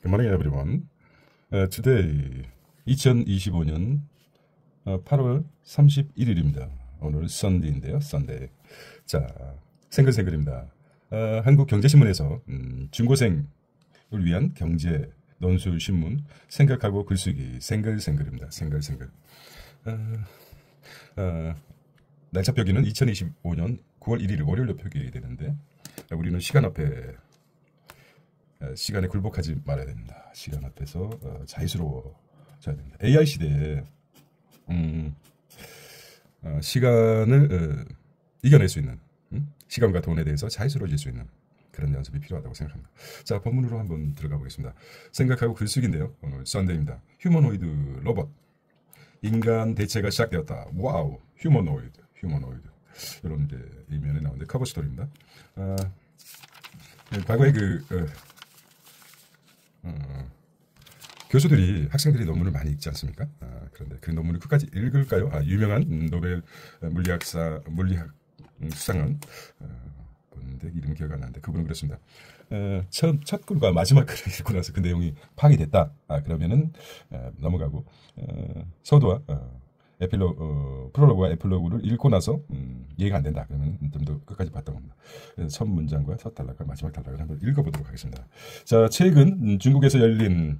Good morning, everyone. Today, 2025년 8월 31일입니다. 오늘 Sunday인데요, Sunday. 자, 생글생글입니다. 한국경제신문에서 중고생을 위한 경제 논술 신문 생각하고 글쓰기 생글생글입니다. 생글생글. 날짜 표기는 2025년 9월 1일 월요일로 표기되는데 우리는 시간 앞에 시간에 굴복하지 말아야 됩니다. 시간 앞에서 자유스러워져야 됩니다. AI 시대에 시간을 이겨낼 수 있는 시간과 돈에 대해서 자유스러워질 수 있는 그런 연습이 필요하다고 생각합니다. 자, 본문으로 한번 들어가 보겠습니다. 생각하고 글쓰기인데요. 오늘 썬데이입니다. 휴머노이드 로봇 인간 대체가 시작되었다. 와우, 휴머노이드. 이런 이제 이면에 나오는데 커버 스토리입니다. 과거에 교수들이 학생들이 논문을 많이 읽지 않습니까? 그런데 그 논문을 끝까지 읽을까요? 유명한 노벨 물리학 수상한 분인데 이름 기억 안 나는데 그분은 그랬습니다. 첫 글과 마지막 글을 읽고 나서 그 내용이 파악이 됐다. 그러면은 넘어가고 서두와 프롤로그와 에필로그를 읽고 나서 이해가 안 된다. 그러면 좀 더 끝까지 봤다고 합니다. 첫 문장과 첫 단락과 마지막 단락을 한번 읽어보도록 하겠습니다. 자, 최근 중국에서 열린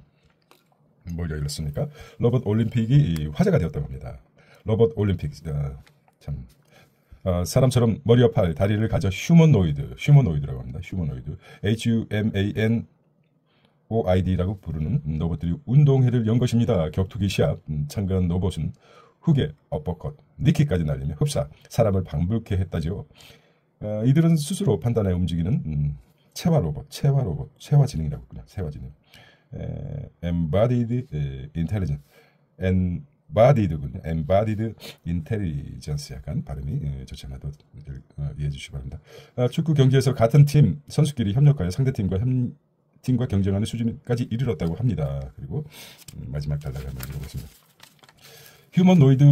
뭘 열렸습니까? 로봇 올림픽이 화제가 되었다고 합니다. 로봇 올림픽 사람처럼 머리와 팔, 다리를 가져 휴머노이드라고 합니다. 휴머노이드, HUMANOID라고 부르는 로봇들이 운동회를 연 것입니다. 격투기 시합 참가한 로봇은 후계, 어퍼컷, 니킥까지 날리며 흡사, 사람을 방불케 했다지요. 이들은 스스로 판단해 움직이는 체화 지능이라고 그냥 체화 지능. embodied intelligence, embodied intelligence 약간 발음이 좋지 않아도 이해해 주시기 바랍니다. 축구 경기에서 같은 팀 선수끼리 협력하여 상대팀과 경쟁하는 수준까지 이르렀다고 합니다. 그리고 마지막 단락을 한번 읽어보겠습니다. 휴머노이드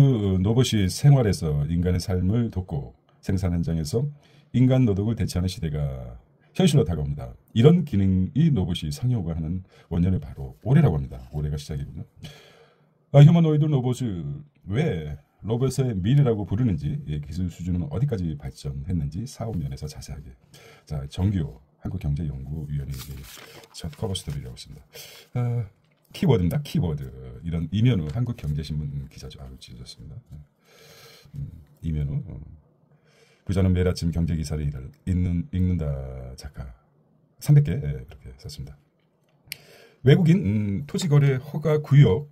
로봇이 생활에서 인간의 삶을 돕고 생산 현장에서 인간 노동을 대체하는 시대가 현실로 다가옵니다. 이런 기능이 로봇이 상용화 하는 원년이 바로 올해라고 합니다. 올해가 시작이군요. 휴머노이드 로봇을 왜 로봇의 미래라고 부르는지, 기술 수준은 어디까지 발전했는지 사업면에서 자세하게. 자, 정규 한국경제연구위원회 첫 커버 스토리라고 있습니다. 키워드입니다. 키워드. 이런 이면우 한국경제신문 기자죠. 찢어졌습니다. 이면우. 부자는 매일 아침 경제기사를 읽는다 작가 300개 그렇게 썼습니다. 외국인 토지거래 허가 구역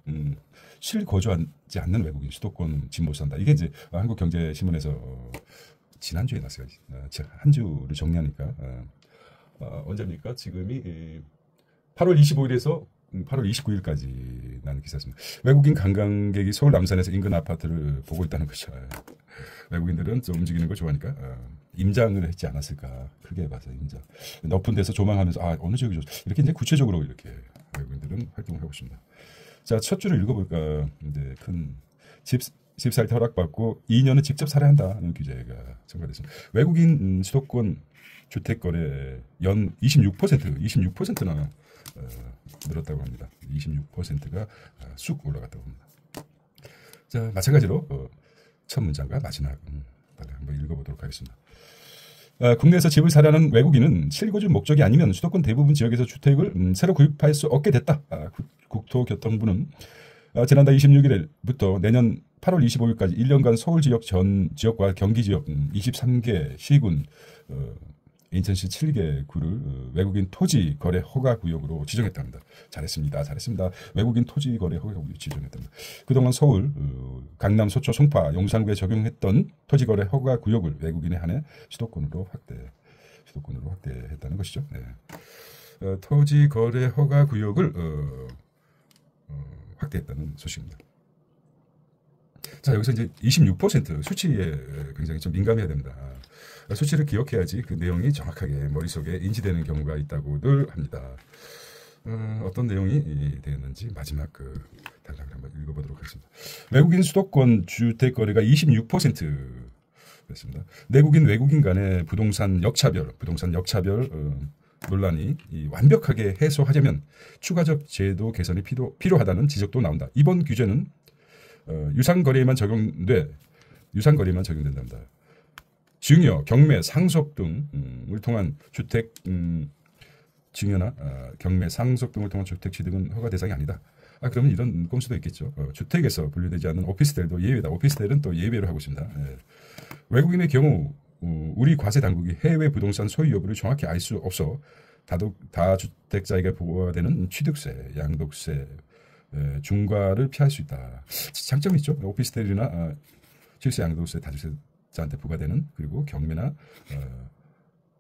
실거주하지 않는 외국인 수도권 진보산다. 이게 이제 한국경제신문에서 지난주에 났어요. 한 주를 정리하니까 언제입니까? 지금이 8월 25일에서 8월 29일까지 나는 기사였습니다. 외국인 관광객이 서울 남산에서 인근 아파트를 보고 있다는 거죠. 외국인들은 좀 움직이는 걸 좋아하니까 임장을 했지 않았을까. 크게 봐서 임장. 높은 데서 조망하면서 어느 지역이 좋 이렇게 이제 구체적으로 이렇게 외국인들은 활동을 하고 있습니다. 자, 첫 줄을 읽어볼까. 이제 큰 집 살 때 허락받고 2년은 직접 살아한다는 규제가 첨가됐습니다. 외국인 수도권 주택 거래 연 26%나 늘었다고 합니다. 26%가 쑥 올라갔다고 합니다. 자, 마찬가지로 첫 문장과 마지막 한번 읽어보도록 하겠습니다. 국내에서 집을 사려는 외국인은 실거주 목적이 아니면 수도권 대부분 지역에서 주택을 새로 구입할 수 없게 됐다. 국토교통부는 지난달 26일부터 내년 8월 25일까지 1년간 서울 지역 전 지역과 경기 지역 23개 시군 인천시 7개 구를 외국인 토지 거래 허가 구역으로 지정했답니다. 잘했습니다. 외국인 토지 거래 허가 구역 지정했답니다. 그동안 서울, 강남, 소초, 송파, 용산구에 적용했던 토지 거래 허가 구역을 외국인에 한해 수도권으로 확대했다는 것이죠. 네. 토지 거래 허가 구역을 확대했다는 소식입니다. 자, 여기서 이제 26% 수치에 굉장히 좀 민감해야 됩니다. 수치를 기억해야지 그 내용이 정확하게 머릿속에 인지되는 경우가 있다고들 합니다. 어떤 내용이 되었는지 마지막 단락을 한번 읽어보도록 하겠습니다. 외국인 수도권 주택 거래가 26%였습니다. 내국인 외국인 간의 부동산 역차별 논란이 완벽하게 해소하려면 추가적 제도 개선이 필요하다는 지적도 나온다. 이번 규제는 유상거리에만 적용된답니다. 증여, 경매, 상속 등을 통한 주택 증여나 경매, 상속 등을 통한 주택 취득은 허가 대상이 아니다. 그러면 이런 꼼수도 있겠죠. 주택에서 분류되지 않는 오피스텔도 예외다. 오피스텔은 또 예외로 하고 있습니다. 외국인의 경우 우리 과세 당국이 해외 부동산 소유 여부를 정확히 알 수 없어 다주택자에게 부과되는 취득세, 양도세, 중과를 피할 수 있다. 장점이 있죠. 오피스텔이나 취득세, 양도세, 다주택자한테 부과되는 그리고 경매나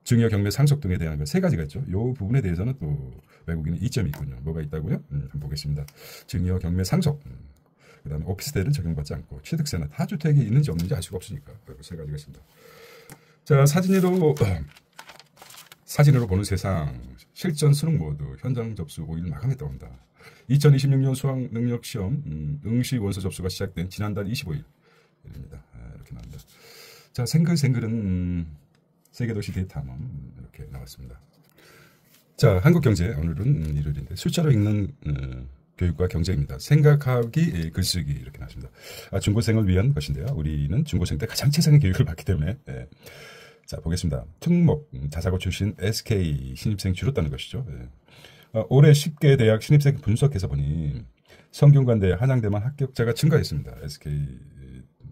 증여, 경매, 상속 등에 대한 그 세 가지가 있죠. 이 부분에 대해서는 또 외국인은 이점이 있군요. 뭐가 있다고요? 한번 보겠습니다. 증여, 경매, 상속. 그다음에 오피스텔은 적용받지 않고 취득세는 다주택이 있는지 없는지 알 수가 없으니까 세 가지가 있습니다. 자, 사진으로 보는 세상 실전 수능 모드 현장 접수 5일 마감했다고 합니다. 2026년 수학 능력 시험 응시 원서 접수가 시작된 지난달 25일입니다. 이렇게 나옵니다. 자, 생글생글은 세계도시 데이터만 이렇게 나왔습니다. 자, 한국경제 오늘은 일요일인데 숫자로 읽는 교육과 경제입니다. 생각하기, 글쓰기 이렇게 나왔습니다. 중고생을 위한 것인데요. 우리는 중고생 때 가장 최상의 교육을 받기 때문에 자, 보겠습니다. 특목, 자사고 출신 SK 신입생 줄었다는 것이죠. 올해 10개 대학 신입생 분석해서 보니 성균관대, 한양대만 합격자가 증가했습니다. SK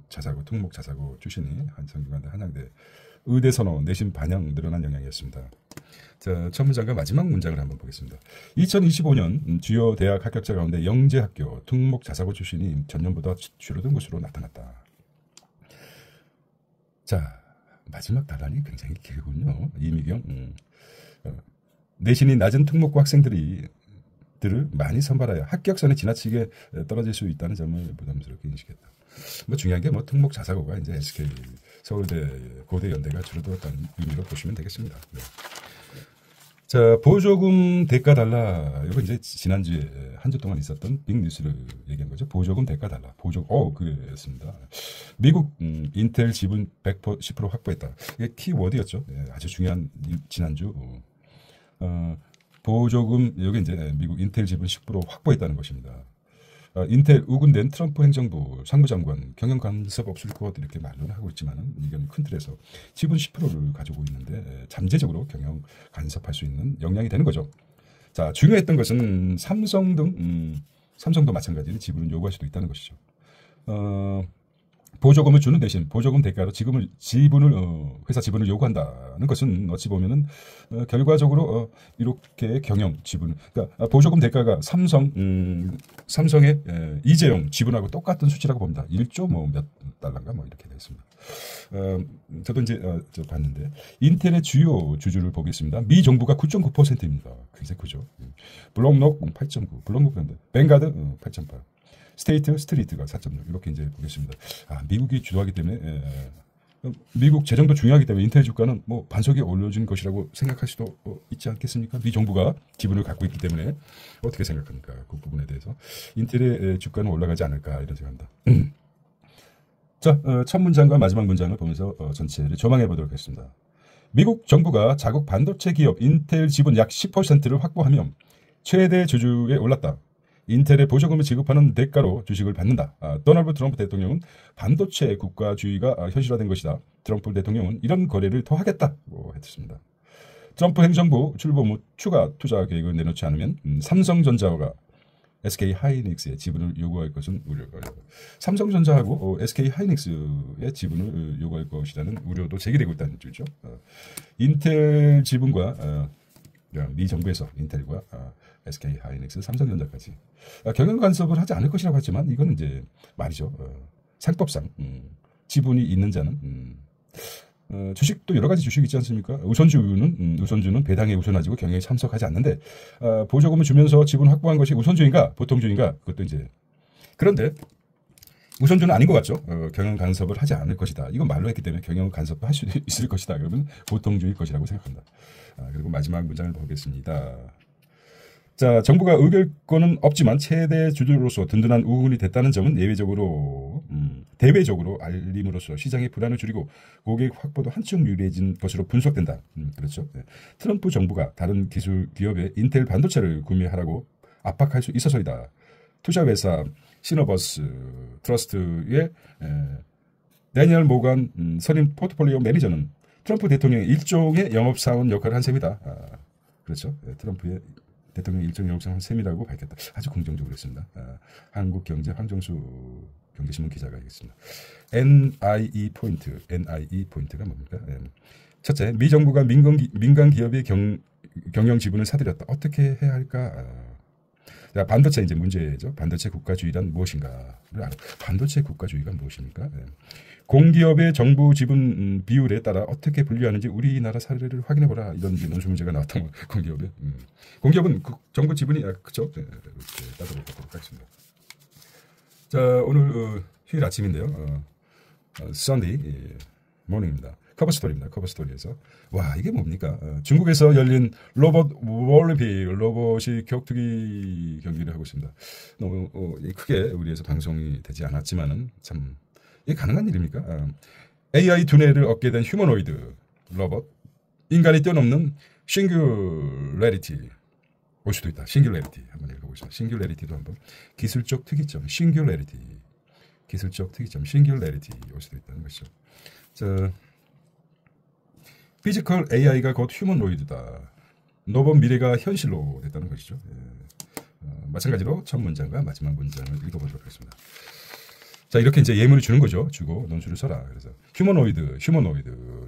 자사고, 특목 자사고 출신이 성균관대, 한양대 의대 선호, 내신 반영 늘어난 영향이었습니다. 자, 첫 문장과 마지막 문장을 한번 보겠습니다. 2025년 주요 대학 합격자 가운데 영재학교, 특목 자사고 출신이 전년보다 줄어든 것으로 나타났다. 자, 마지막 답안이 굉장히 길군요. 이미경. 내신이 낮은 특목고 학생들을 많이 선발하여 합격선에 지나치게 떨어질 수 있다는 점을 부담스럽게 인식했다. 뭐 중요한 게 뭐 특목 자사고가 이제 SK 서울대, 고대, 연대가 줄어들었다는 의미로 보시면 되겠습니다. 네. 자, 보조금 대가 달라. 이거 이제 지난주에 한 주 동안 있었던 빅뉴스를 얘기한 거죠. 보조금 대가 달라. 그랬습니다. 미국 인텔 지분 10% 확보했다. 이게 키워드였죠. 네, 아주 중요한 지난주. 보조금, 여기 이제 미국 인텔 지분 10% 확보했다는 것입니다. 인텔 우군된 트럼프 행정부 상무장관 경영 간섭 없을 것 이렇게 말을 하고 있지만은 이건 큰 틀에서 지분 10%를 가지고 있는데 잠재적으로 경영 간섭할 수 있는 역량이 되는 거죠. 자, 중요했던 것은 삼성도 마찬가지로 지분을 요구할 수도 있다는 것이죠. 보조금을 주는 대신 보조금 대가로 회사 지분을 요구한다는 것은 어찌 보면은 결과적으로 이렇게 경영 지분, 그러니까 보조금 대가가 삼성의 이재용 지분하고 똑같은 수치라고 봅니다. 1조 몇 달러인가 이렇게 되어 있습니다. 저도 이제 봤는데 인텔의 주요 주주를 보겠습니다. 미 정부가 9.9%입니다. 굉장히 크죠. 블록록 8.9, 블록록인데 뱅가드 8.8. 스트리트가 4.6 이렇게 이제 보겠습니다. 미국이 주도하기 때문에 미국 재정도 중요하기 때문에 인텔 주가는 뭐 반석에 올려준 것이라고 생각할 수도 있지 않겠습니까? 미 정부가 지분을 갖고 있기 때문에 어떻게 생각합니까? 그 부분에 대해서 인텔의 주가는 올라가지 않을까 이런 생각합니다. 자, 첫 문장과 마지막 문장을 보면서 전체를 조망해 보도록 하겠습니다. 미국 정부가 자국 반도체 기업 인텔 지분 약 10%를 확보하며 최대 주주에 올랐다. 인텔의 보조금을 지급하는 대가로 주식을 받는다. 도널드 트럼프 대통령은 반도체 국가주의가 현실화된 것이다. 트럼프 대통령은 이런 거래를 더 하겠다고 했습니다. 트럼프 행정부 출범 후 추가 투자 계획을 내놓지 않으면 삼성전자가 SK 하이닉스의 지분을 요구할 것은 우려가. 삼성전자하고 SK 하이닉스의 지분을 요구할 것이라는 우려도 제기되고 있다는 뜻이죠. 인텔 지분과 미 정부에서 인텔과 SK 하이닉스, 삼성전자까지 경영 간섭을 하지 않을 것이라고 했지만 이건 이제 말이죠. 상법상 지분이 있는 자는 주식도 여러 가지 주식이 있지 않습니까? 우선주는 배당에 우선하지고 경영에 참석하지 않는데 보조금을 주면서 지분 확보한 것이 우선주인가 보통주인가 그것도 이제 그런데 우선주는 아닌 것 같죠. 경영 간섭을 하지 않을 것이다. 이건 말로 했기 때문에 경영 간섭도 할 수 있을 것이다. 그러면 보통주일 것이라고 생각합니다. 그리고 마지막 문장을 보겠습니다. 자, 정부가 의결권은 없지만 최대 주주로서 든든한 우군이 됐다는 점은 예외적으로 대외적으로 알림으로써 시장의 불안을 줄이고 고객 확보도 한층 유리해진 것으로 분석된다. 그렇죠. 트럼프 정부가 다른 기술 기업에 인텔 반도체를 구매하라고 압박할 수 있어서이다. 투자회사 시너버스 트러스트의 데니얼 모건 선임 포트폴리오 매니저는 트럼프 대통령의 일종의 영업사원 역할을 한 셈이다. 그렇죠. 트럼프의 대통령 일종의 영업사원 한 셈이라고 밝혔다. 아주 긍정적으로 했습니다. 한국경제 황정수 경제신문 기자가 있습니다. NIE 포인트가 뭡니까? 첫째, 미 정부가 민간 기업의 경영 지분을 사들였다. 어떻게 해야 할까? 자, 반도체 이제 문제죠. 반도체 국가주의란 무엇인가? 반도체 국가주의가 무엇입니까? 공기업의 정부 지분 비율에 따라 어떻게 분류하는지 우리나라 사례를 확인해 보라. 이런 논술 문제가 나왔던 거. 공기업에. 공기업은 정부 지분이 그렇죠. 네, 이렇게 따져보도록 하겠습니다. 자, 오늘 휴일 아침인데요. Sunday morning입니다. 커버 스토리입니다. 커버 스토리에서 와 이게 뭡니까? 중국에서 열린 로봇 올림픽 로봇이 격투기 경기를 하고 있습니다. 너무 크게 우리에서 방송이 되지 않았지만은 참 이게 가능한 일입니까? AI 두뇌를 얻게 된 휴머노이드 로봇 인간이 뛰어넘는 싱귤레리티 올 수도 있다. 싱귤레리티 한번 읽어보겠습니다. 싱귤레리티도 한번 기술적 특이점 싱귤레리티 기술적 특이점 싱귤레리티 올 수도 있다는 것이죠. 자. 피지컬 AI가 곧 휴머노이드다. 로봇 미래가 현실로 됐다는 것이죠. 마찬가지로 첫 문장과 마지막 문장을 읽어보도록 하겠습니다. 자, 이렇게 이제 예문을 주는 거죠. 주고 논술을 써라. 그래서 휴머노이드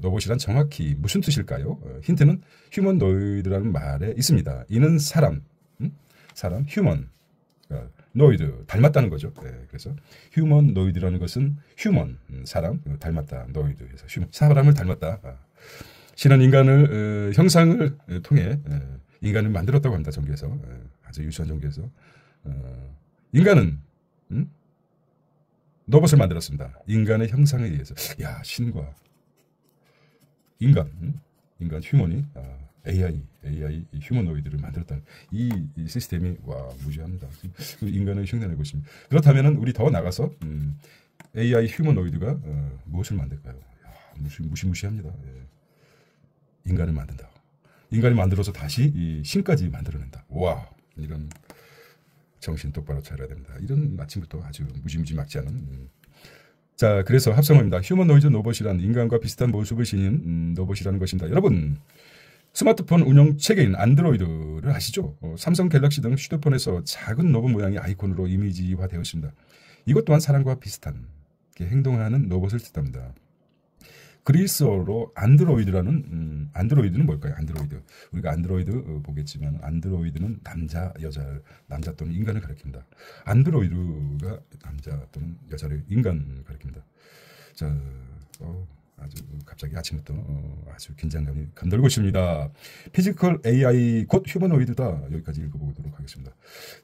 로봇이란 정확히 무슨 뜻일까요? 힌트는 휴머노이드라는 말에 있습니다. 이는 사람, 휴먼, 노이드 닮았다는 거죠. 그래서 휴머노이드라는 것은 휴먼 사람 닮았다 노이드에서 사람을 닮았다. 신은 인간을 형상을 통해 인간을 만들었다고 합니다. 종교에서 아주 유수한 종교에서 인간은 로봇을 만들었습니다. 인간의 형상에 의해서 야 신과 인간 휴먼이 AI 휴머노이드를 만들었다는 이 시스템이 와 무지합니다. 인간의 흉내내고 있습니다. 그렇다면은 우리 더 나가서 AI 휴머노이드가 무엇을 만들까요? 무시무시합니다. 인간을 만든다. 인간을 만들어서 다시 이 신까지 만들어낸다. 와 이런 정신 똑바로 차려야 됩니다. 이런 아침부터 아주 무지무지 막지 않은. 자 그래서 합성어입니다. 휴머노이드 로봇이란 인간과 비슷한 모습을 지닌 로봇이라는 것입니다. 여러분 스마트폰 운영 체계인 안드로이드를 아시죠? 삼성 갤럭시 등 휴대폰에서 작은 로봇 모양의 아이콘으로 이미지화되어 있습니다. 이것 또한 사람과 비슷한 행동하는 로봇을 뜻합니다. 그리스어로 안드로이드는 뭘까요? 안드로이드. 우리가 안드로이드 보겠지만 안드로이드는 남자 또는 인간을 가리킵니다. 안드로이드가 남자 또는 여자를 인간을 가리킵니다. 자, 아주 갑자기 아침부터 아주 긴장감이 감돌고 있습니다. 피지컬 AI 곧 휴머노이드다. 여기까지 읽어보도록 하겠습니다.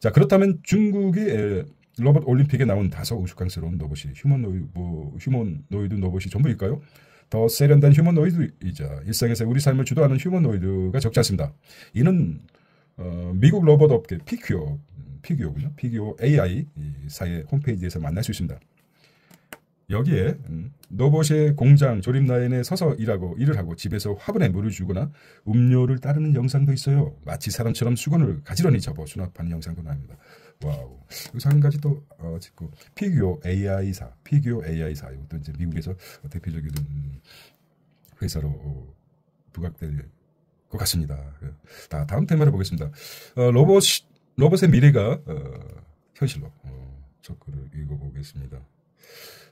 자, 그렇다면 중국의 로봇 올림픽에 나온 다소 우스꽝스러운 로봇이 휴머노이드 로봇이 전부일까요? 더 세련된 휴머노이드이자 일상에서 우리 삶을 주도하는 휴머노이드가 적지 않습니다. 이는 미국 로봇 업계 피규어군요. 피규어 AI 사의 홈페이지에서 만날 수 있습니다. 여기에 로봇의 공장 조립 라인에 서서 일을 하고 집에서 화분에 물을 주거나 음료를 따르는 영상도 있어요. 마치 사람처럼 수건을 가지런히 접어 수납하는 영상도 나옵니다. 와우. 여기서 한 가지 또 짚고 피규어 AI사 이것도 이제 미국에서 대표적인 회사로 부각될 것 같습니다. 다음 테마를 보겠습니다. 로봇의 미래가 현실로 저 글을 읽어보겠습니다.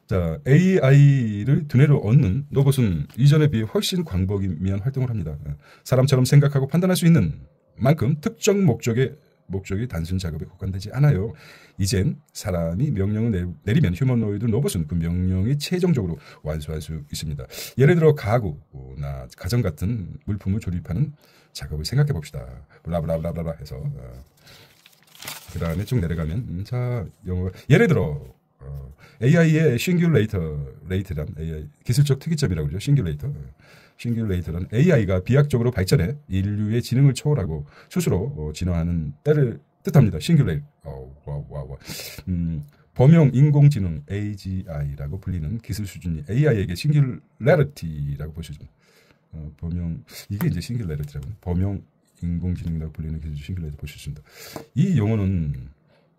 자, AI를 두뇌로 얻는 로봇은 이전에 비해 훨씬 광범위한 활동을 합니다. 사람처럼 생각하고 판단할 수 있는 만큼 특정 목적이 단순 작업에 국한되지 않아요. 이젠 사람이 명령을 내리면 휴머노이드 로봇은 그 명령이 최종적으로 완수할 수 있습니다. 예를 들어 가구나 가전 같은 물품을 조립하는 작업을 생각해 봅시다. 블라블라블라블라 해서 그 다음에 쭉 내려가면 자 영어 예를 들어 AI의 싱귤레이터란 AI 기술적 특이점이라고 그러죠. 싱귤레이터란 AI가 비약적으로 발전해 인류의 지능을 초월하고 스스로 진화하는 때를 뜻합니다. 싱귤레이터. 범용 인공지능 AGI라고 불리는 기술 수준이 AI에게 싱귤래리티라고 보시죠. 범용 이게 이제 싱귤래리티라고 범용 인공지능이라고 불리는 기술 싱귤래리티 보실 수 있습니다. 이 용어는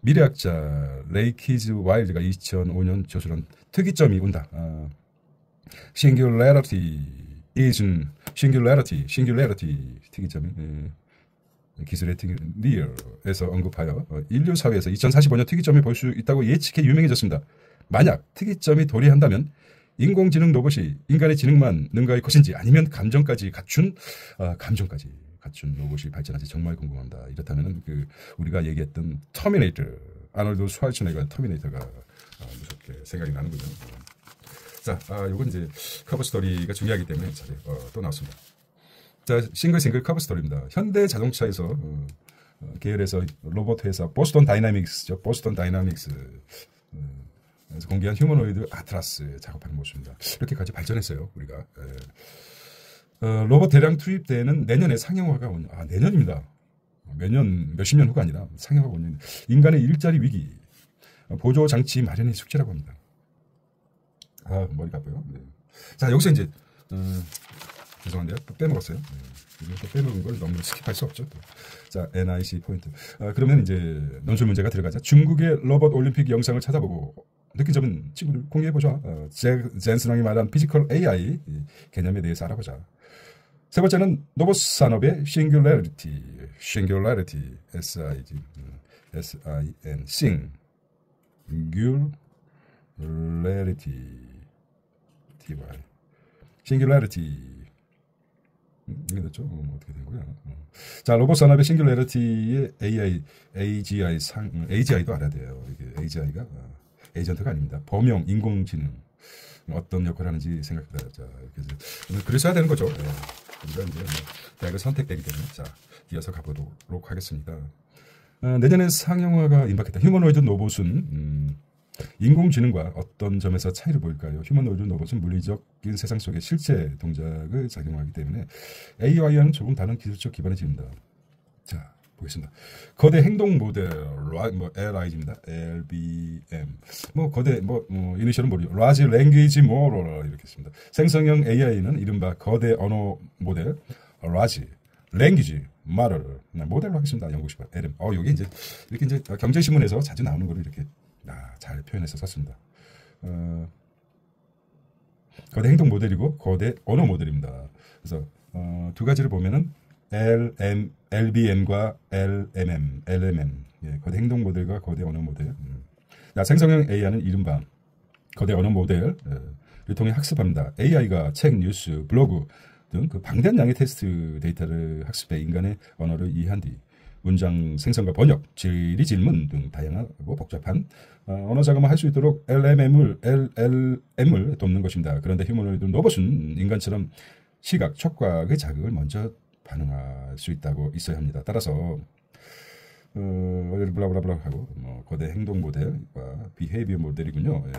미래학자 레이키즈 와일드가 2005년 저술한 특이점이 온다. 싱귤래리티 특이점이 기술의 리얼에서 언급하여 인류 사회에서 2045년 특이점이 볼 수 있다고 예측해 유명해졌습니다. 만약 특이점이 도래한다면 인공지능 로봇이 인간의 지능만 능가할 것인지 아니면 감정까지 갖춘 로봇이 발전할지 정말 궁금합니다. 이렇다면 우리가 얘기했던 터미네이터 아놀드 슈왈츠네거 터미네이터가 무섭게 생각이 나는군요. 자, 요건 이제 커버 스토리가 중요하기 때문에 또 나왔습니다. 자, 싱글 커버 스토리입니다. 현대 자동차에서 계열에서 로봇 회사 보스턴 다이나믹스죠. 보스턴 다이나믹스 에서 공개한 휴머노이드 아트라스 작업하는 모습입니다. 이렇게까지 발전했어요, 우리가. 로봇 대량 투입대는 내년에 상용화가 내년입니다. 몇십 년 후가 아니라 상용화가 오는 인간의 일자리 위기, 보조 장치 마련이 숙제라고 합니다. 머리가 아파요. 네. 자, 여기서 이제 죄송한데요. 또 빼먹었어요. 또 빼먹은 걸 너무 스킵할 수 없죠. 또. 자, NIC 포인트. 그러면 이제 논술 문제가 들어가자. 중국의 로봇 올림픽 영상을 찾아보고 느낀 점은 친구들 공유해보자. 젠슨왕이 말한 피지컬 AI 개념에 대해서 알아보자. 세 번째는 로봇 산업의 싱귤래리티, SIN, 싱귤래리티. 이게 됐죠? 어떻게 된 거야? 자, 로봇 산업의 싱귤래리티의 AGI도 알아야 돼요. 이게 AGI가 에이전트가 아닙니다. 범용 인공지능 어떤 역할을 하는지 생각해보자. 자, 그래서 해야 되는 거죠. 우리가 이제 대학을 선택되기 때문에 자, 이어서 가보도록 하겠습니다. 내년에 상용화가 임박했다. 휴머노이드 로봇은 인공지능과 어떤 점에서 차이를 보일까요? 휴머노이드 로봇은 물리적인 세상 속의 실제 동작을 작용하기 때문에 AI와는 조금 다른 기술적 기반을 지닙니다. 자, 보겠습니다. 거대 행동 모델, LIG입니다. LBM. 거대, 이니셜은 모르죠. Large Language Model, 이렇게 했습니다. 생성형 AI는 이른바 거대 언어 모델, Large Language Model, 모델로 하겠습니다. 영국식 LM. 여기 이렇게 경제신문에서 자주 나오는 거를 이렇게 잘 표현해서 썼습니다. 거대 행동 모델이고 거대 언어 모델입니다. 그래서 두 가지를 보면은 LBM과 LMM, 예, 거대 행동 모델과 거대 언어 모델. 생성형 AI는 이른바 거대 언어 모델을 통해 학습합니다. AI가 책, 뉴스, 블로그 등 방대한 양의 텍스트 데이터를 학습해 인간의 언어를 이해한 뒤 문장 생성과 번역, 질의 질문 등 다양하고 복잡한 언어 작업을 할 수 있도록 LMM을 돕는 것입니다. 그런데 휴머노이드 로봇은 인간처럼 시각, 촉각의 자극을 먼저 반응할 수 있어야 합니다. 따라서 블라블라블라 하고 거대 행동 모델과 비헤이비어 모델이군요. 예.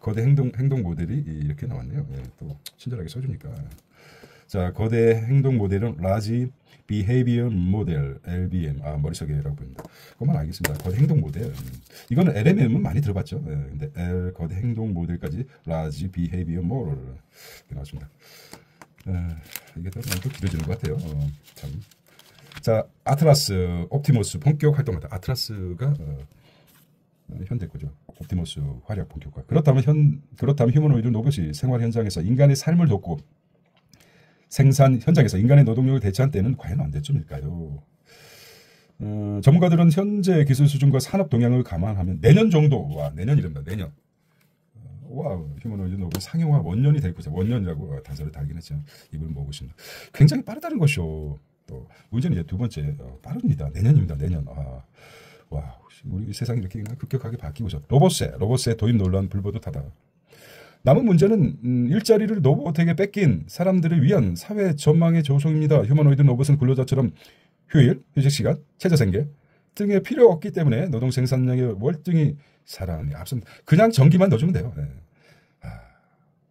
거대 행동 모델이 이렇게 나왔네요. 예. 또 친절하게 써주니까. 자, 거대 행동 모델은 라지 비헤이비어 모델 LBM 머릿속에라고 보입니다. 그것만 알겠습니다. 거대 행동 모델 이거는 LMM은 많이 들어봤죠. 예. 근데 거대 행동 모델까지 라지 비헤이비어 모델 이렇게 나왔습니다. 이게 더 길어지는 것 같아요. 참. 자, 아트라스 옵티머스 본격 활동하다. 아트라스가 현대 거죠. 옵티머스 활약 본격화. 그렇다면 휴머노이드 로봇이 생활 현장에서 인간의 삶을 돕고 생산 현장에서 인간의 노동력을 대체한 때는 과연 언제쯤일까요? 전문가들은 현재 기술 수준과 산업 동향을 감안하면 내년 정도, 내년이랍니다. 내년. 휴머노이드 로봇 상용화 원년이 될 거죠. 원년이라고 단서를 달긴 했지만 이걸 보고 있습니다. 굉장히 빠르다는 것이요. 또 문제는 이제 두 번째 빠릅니다. 내년입니다. 내년. 우리 세상이 이렇게 급격하게 바뀌고 있어. 로봇의 도입 논란 불보듯하다. 남은 문제는 일자리를 로봇에게 뺏긴 사람들을 위한 사회 전망의 조성입니다. 휴머노이드 로봇은 근로자처럼 휴일, 휴식시간, 최저생계 등에 필요 없기 때문에 노동 생산량의 월등히 사람이 앞선 그냥 전기만 넣어주면 돼요. 네.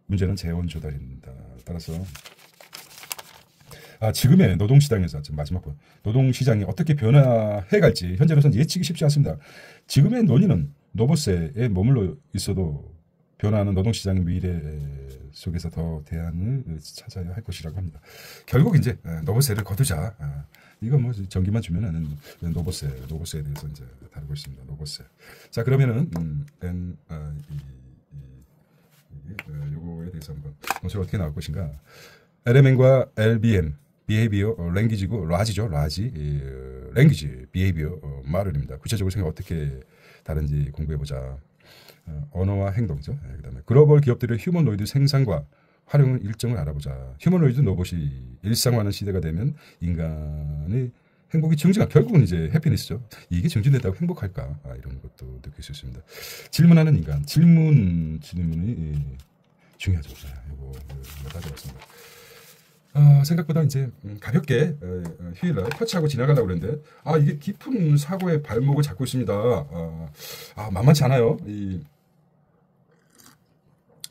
문제는 재원 조달입니다. 따라서 지금의 노동시장에서 마지막 번 노동시장이 어떻게 변화해 갈지 현재로서는 예측이 쉽지 않습니다. 지금의 논의는 노보세에 머물러 있어도 변화하는 노동시장의 미래 속에서 더 대안을 찾아야 할 것이라고 합니다. 결국 이제 노보세를 거두자. 이거 뭐 전기만 주면은 노보세에 대해서 이제 다루고 있습니다. 노보세. 자 그러면은 요거에 대해서 한번 논술 어떻게 나올 것인가. LMN과 LBM 비헤이비어 랭귀지고 라지죠. 라지 랭귀지 비헤이비어 마를입니다. 구체적으로 생각 어떻게 다른지 공부해보자. 언어와 행동죠. 그다음에 글로벌 기업들의 휴머노이드 생산과 활용은 일정을 알아보자. 휴머노이드 로봇이 일상화하는 시대가 되면 인간의 행복이 증진하. 결국은 이제 해피니스죠. 이게 증진된다고 행복할까? 이런 것도 느낄 수 있습니다. 질문하는 인간. 질문이 중요하죠. 이거 따져봤습니다. 생각보다 이제 가볍게 휴일날 터치하고 지나가려고 그랬는데 이게 깊은 사고의 발목을 잡고 있습니다. 만만치 않아요. 이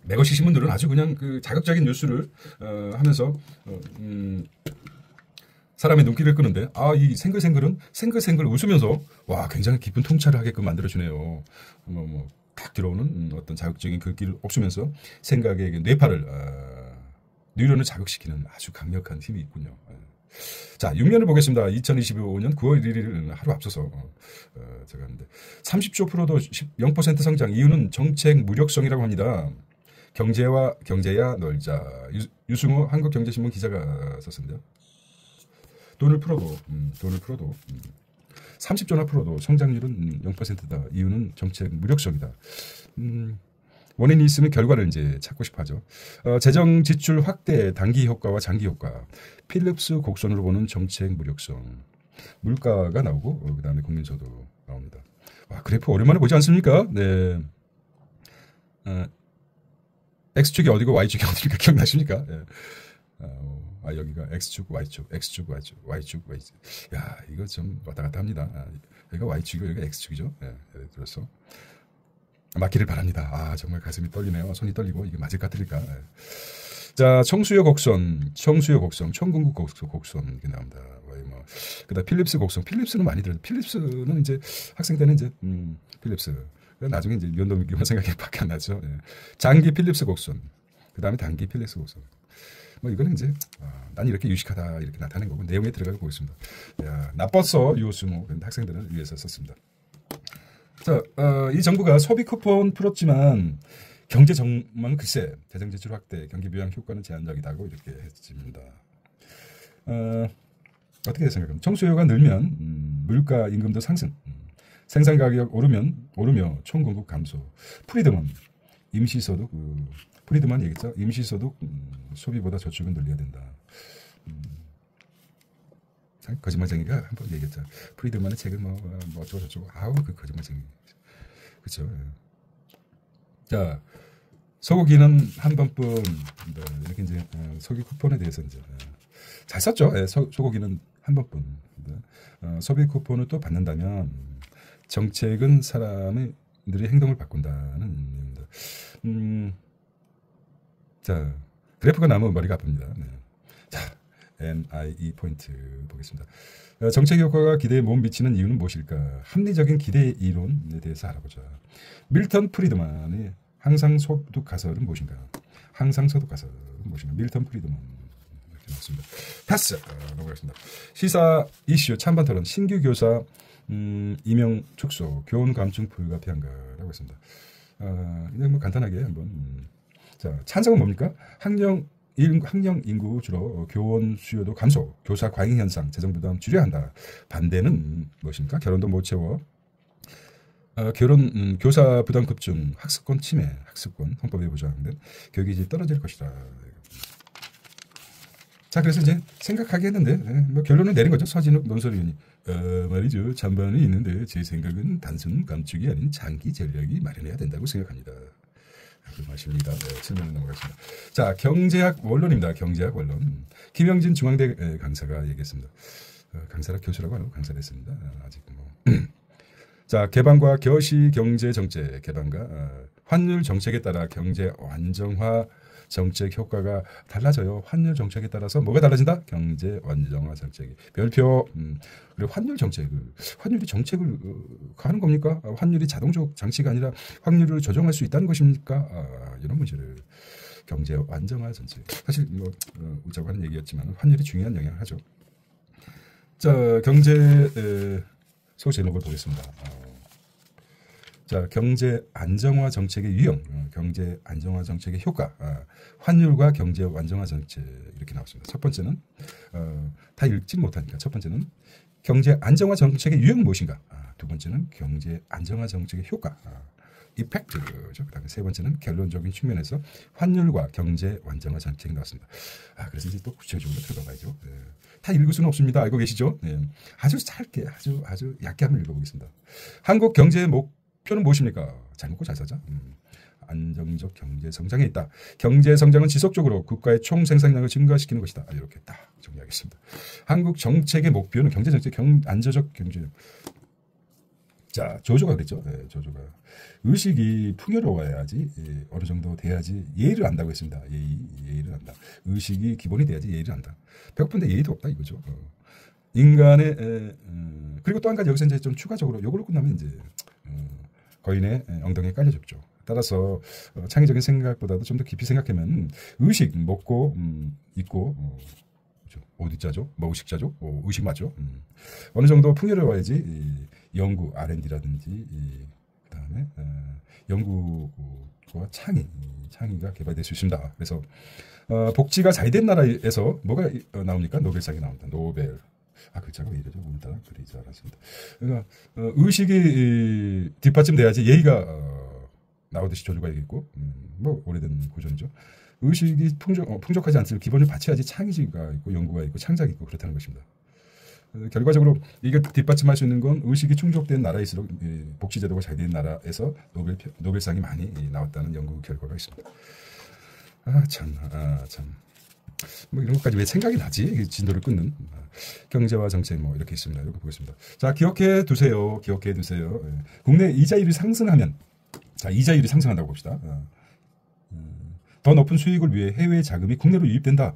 매거시 신문들은 아주 그냥 그 자극적인 뉴스를 하면서 사람의 눈길을 끄는데 이 생글생글은 생글생글 웃으면서 와 굉장히 깊은 통찰을 하게끔 만들어주네요. 딱 들어오는 어떤 자극적인 글귀를 옥수면서 생각의 뇌파를 뉴런을 자극시키는 아주 강력한 힘이 있군요. 자, 6년을 보겠습니다. 2025년 9월 1일을 하루 앞서서 제가 하는데 30조 프로도 0% 성장. 이유는 정책 무력성이라고 합니다. 경제야 놀자. 유승호 한국경제신문 기자가 썼습니다. 돈을 풀어도 30조나 풀어도 성장률은 0%다. 이유는 정책 무력성이다. 원인이 있으면 결과를 이제 찾고 싶어 하죠. 재정 지출 확대, 단기 효과와 장기 효과. 필립스 곡선으로 보는 정책 무력성. 물가가 나오고 그다음에 국민소득 나옵니다. 와, 그래프 오랜만에 보지 않습니까? 네. X축이 어디고 Y축이 어디니까 기억나십니까? 네. 여기가 X축, Y축, X축, Y축. 야, 이거 좀 왔다 갔다 합니다. 여기가 Y축이고 여기가 X축이죠. 네, 예를 들어서. 맞기를 바랍니다. 정말 가슴이 떨리네요. 손이 떨리고 이게 맞을까 틀릴까. 네. 자, 청수요 곡선, 청궁국 곡선 이게 나옵니다. 그다음 필립스 곡선. 필립스는 많이 들어요. 필립스는 이제 학생 때는 이제 필립스. 나중에 이제 면도기만 생각해 밖에 안 나죠. 예. 장기 필립스 곡선. 그다음에 단기 필립스 곡선. 이거는 이제 난 이렇게 유식하다 이렇게 나타낸 거고 내용에 들어가서 보겠습니다. 야, 나빴어 유호수모. 그런데 학생들을 위해서 썼습니다. 자, 이 정부가 소비 쿠폰 풀었지만 경제 전망은 글쎄 재정 지출 확대, 경기 부양 효과는 제한적이다고 이렇게 했습니다. 어떻게 생각합니까? 청수요가 늘면 물가 임금도 상승, 생산 가격 오르며 총공급 감소. 프리드먼 임시소득 프리드만 얘기했죠. 임시소득 소비보다 저축은 늘려야 된다. 거짓말쟁이가 한 번 얘기했죠. 프리드만의 책을 어쩌고 저쩌고. 그 거짓말쟁이. 그렇죠. 자, 소고기는 한 번뿐. 이렇게 이제 소고기 쿠폰에 대해서 이제 잘 썼죠. 소고기는 한 번뿐. 소비 쿠폰을 또 받는다면 정책은 사람들의 행동을 바꾼다는 의미입니다. 자, 그래프가 나오면 머리가 아픕니다. 네. 자, NIE 포인트 보겠습니다. 정책 효과가 기대에 못 미치는 이유는 무엇일까? 합리적인 기대 이론에 대해서 알아보자. 밀턴 프리드만의 항상소득 가설은 무엇인가? 밀턴 프리드만 이렇게 나왔습니다. 패스 넘어가겠습니다. 시사 이슈 찬반 토론. 신규 교사 임용 축소, 교원 감증 불가피한가라고 했습니다. 그냥 간단하게 한번. 자, 찬성은 뭡니까? 학령 인구 줄어, 교원 수요도 감소, 교사 과잉 현상, 재정 부담 줄여야 한다. 반대는 무엇입니까? 결혼도 못 채워. 교사 부담 급증, 학습권 침해, 학습권 헌법에 보장된 교육이 이제 떨어질 것이다. 자, 그래서 이제 생각하게 했는데 결론을 내린 거죠. 서진욱 논설위원이. 말이죠. 찬반이 있는데 제 생각은 단순 감축이 아닌 장기 전략이 마련해야 된다고 생각합니다. 그 말씀입니다. 네, 질문을 넘어가겠습니다. 자, 경제학 원론입니다. 경제학 원론. 김영진 중앙대 강사가 얘기했습니다. 강사라 교수라고 하고 강사를 했습니다. 아직 자, 개방과 겨시 경제 정책, 개방과 환율 정책에 따라 경제 안정화 정책 효과가 달라져요. 환율 정책에 따라서 뭐가 달라진다? 경제 안정화 정책이. 별표. 그리고 환율이 정책을 가는 겁니까? 환율이 자동적 장치가 아니라 확률을 조정할 수 있다는 것입니까? 이런 문제를. 경제 안정화 정책. 사실 이거 웃자고 하는 얘기였지만 환율이 중요한 영향을 하죠. 자, 경제 소식 제목을 보겠습니다. 자, 경제 안정화 정책의 유형, 경제 안정화 정책의 효과, 환율과 경제 안정화 정책 이렇게 나왔습니다. 첫 번째는 다 읽지 못하니까 첫 번째는 경제 안정화 정책의 유형은 무엇인가? 두 번째는 경제 안정화 정책의 효과, 이펙트죠. 그다음에 세 번째는 결론적인 측면에서 환율과 경제 안정화 정책이 나왔습니다. 그래서 이제 또 구체적으로 들어가 봐야죠. 다 읽을 수는 없습니다. 알고 계시죠? 아주 짧게, 아주 얇게 한번 읽어보겠습니다. 한국 경제의 목표는 무엇입니까? 잘 먹고 잘 사자. 안정적 경제 성장에 있다. 경제 성장은 지속적으로 국가의 총 생산량을 증가시키는 것이다. 이렇게 딱 정리하겠습니다. 한국 정책의 목표는 경제 정책, 안정적 경제. 자, 조조가 그랬죠. 조조가 의식이 풍요로워야지, 어느 정도 돼야지 예의를 안다고 했습니다. 예의를 안다. 의식이 기본이 돼야지 예의를 안다. 배고픈데 예의도 없다 이거죠. 인간의 그리고 또 한 가지 여기서 이제 좀 추가적으로 요걸로 끝나면 이제 거인의 엉덩이에 깔려 죽죠. 따라서 창의적인 생각보다도 좀 더 깊이 생각하면 의식 먹고 있고 어디자죠? 뭐의식자죠? 의식 맞죠? 어느 정도 풍요로워야지 연구 R&D라든지 그다음에 연구와 창의가 개발될 수 있습니다. 그래서 복지가 잘 된 나라에서 뭐가 나옵니까? 노벨상이 나온다. 노벨. 글자가 왜 이러죠? 오늘따라 그리지 않았습니다. 그러니까 의식이 뒷받침돼야지 예의가 나오듯이 조조가 얘기했고 뭐 오래된 고전이죠. 의식이 풍족하지 않지만 기본을 바쳐야지 창의가 있고 연구가 있고 창작이 있고 그렇다는 것입니다. 결과적으로 이게 뒷받침할 수 있는 건 의식이 충족된 나라일수록 복지제도가 잘 된 나라에서 노벨상이 많이 나왔다는 연구 결과가 있습니다. 참. 뭐 이런 것까지 왜 생각이 나지? 진도를 끊는 경제와 정책 뭐 이렇게 있습니다. 이렇게 보겠습니다. 자, 기억해 두세요. 국내 이자율이 상승하면, 자, 이자율이 상승한다고 봅시다. 더 높은 수익을 위해 해외 자금이 국내로 유입된다.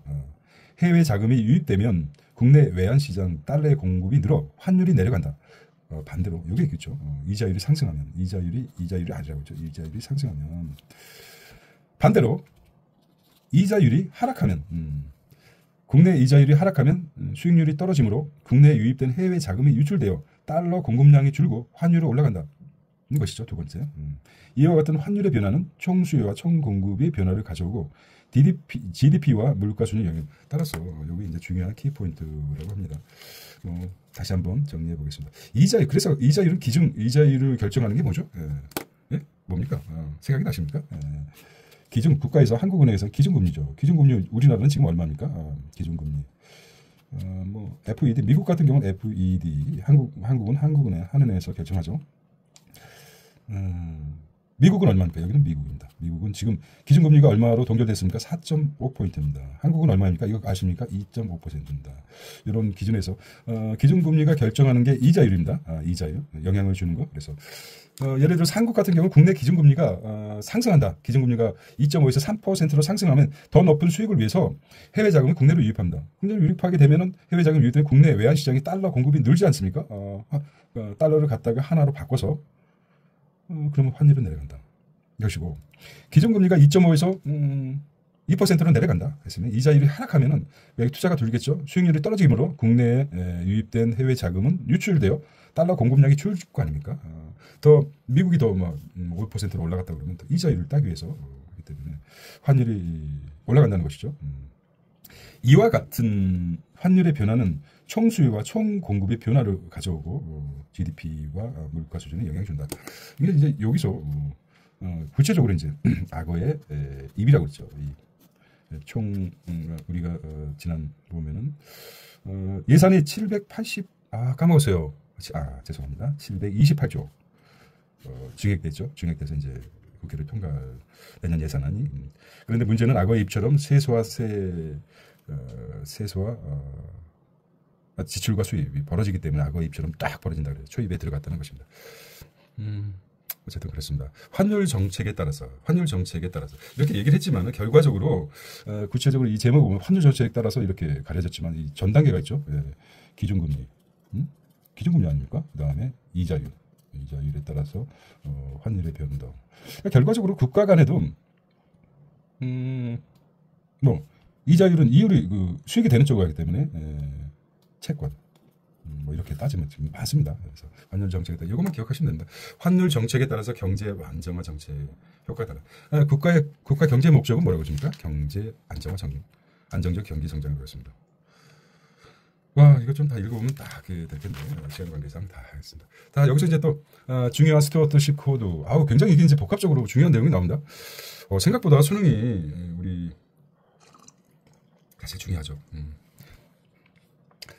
해외 자금이 유입되면 국내 외환 시장 달러의 공급이 늘어 환율이 내려간다. 반대로 이게 있겠죠. 이자율이 상승하면 이자율이 아니라고 했죠. 이자율이 상승하면 반대로 이자율이 하락하면 국내 이자율이 하락하면 수익률이 떨어지므로 국내에 유입된 해외 자금이 유출되어 달러 공급량이 줄고 환율이 올라간다. 는 것이죠. 두 번째. 이와 같은 환율의 변화는 총 수요와 총 공급의 변화를 가져오고 GDP와 물가 수준의 영향. 따라서 여기 이제 중요한 키포인트라고 합니다. 다시 한번 정리해 보겠습니다. 그래서 이자율은 이자율을 결정하는 게 뭐죠? 뭡니까? 생각이 나십니까? 국가에서 한국은행에서 기준금리죠. 기준금리 우리나라는 지금 얼마입니까? 기준금리. 뭐 FED 미국 같은 경우는 FED 한국은 한국은행 한은행에서 결정하죠. 미국은 얼마입니까? 여기는 미국입니다. 미국은 지금 기준금리가 얼마로 동결됐습니까? 4.5포인트입니다. 한국은 얼마입니까? 이거 아십니까? 2.5%입니다. 이런 기준에서 기준금리가 결정하는 게 이자율입니다. 이자율 영향을 주는 거. 그래서 예를 들어서 한국 같은 경우 국내 기준금리가 상승한다. 기준금리가 2.5에서 3%로 상승하면 더 높은 수익을 위해서 해외 자금을 국내로 유입합니다. 국내로 유입하게 되면은 해외 자금 유입되면 국내 외환 시장이 달러 공급이 늘지 않습니까? 달러를 갖다가 하나로 바꿔서 그러면 환율은 내려간다. 이것이고 기준금리가 2.5에서 2%로 내려간다 했으면 이자율이 하락하면은 외국 투자가 줄겠죠. 수익률이 떨어지므로 국내에 유입된 해외 자금은 유출되어 달러 공급량이 줄 거 아닙니까? 더 미국이 더 5%로 올라갔다 그러면 더 이자율을 따기 위해서 하기 때문에 환율이 올라간다는 것이죠. 이와 같은 환율의 변화는 총 수요와 총 공급의 변화를 가져오고 GDP와 물가 수준에 영향을 준다. 이게 이제 여기서 구체적으로 이제 악어의 입이라고 그랬죠. 총 우리가 지난 보면은 예산이 780 까먹었어요. 죄송합니다. 728조 증액됐죠. 증액돼서 이제 국회를 통과 내년 예산안이. 그런데 문제는 악어의 입처럼 세수와 지출과 수입이 벌어지기 때문에 악어의 입처럼 딱 벌어진다 그래요. 초입에 들어갔다는 것입니다. 어쨌든 그렇습니다. 환율 정책에 따라서 이렇게 얘기를 했지만 결과적으로 구체적으로 이 제목을 보면 환율 정책에 따라서 이렇게 가려졌지만 이 전 단계가 있죠. 예. 기준금리, 기준금리 아닙니까? 그다음에 이자율에 따라서 환율의 변동. 그러니까 결과적으로 국가 간에도 뭐 이자율은 이율이 수익이 되는 쪽이기 때문에 채권 뭐 이렇게 따지면 지금 많습니다. 그래서 환율 정책에 따라 이것만 기억하시면 됩니다. 환율 정책에 따라서 경제 안정화 정책 효과에 따라 국가 경제 목적은 뭐라고 줍니까? 경제 안정화 안정적 경기 성장을 그렇습니다. 와 이거 좀 다 읽어보면 딱 될 텐데 시간 관계상 다 하겠습니다. 자 여기서 이제 또 중요한 스튜어트십 코드 굉장히 이게 이제 복합적으로 중요한 내용이 나옵니다. 생각보다 수능이 우리 사실 중요하죠.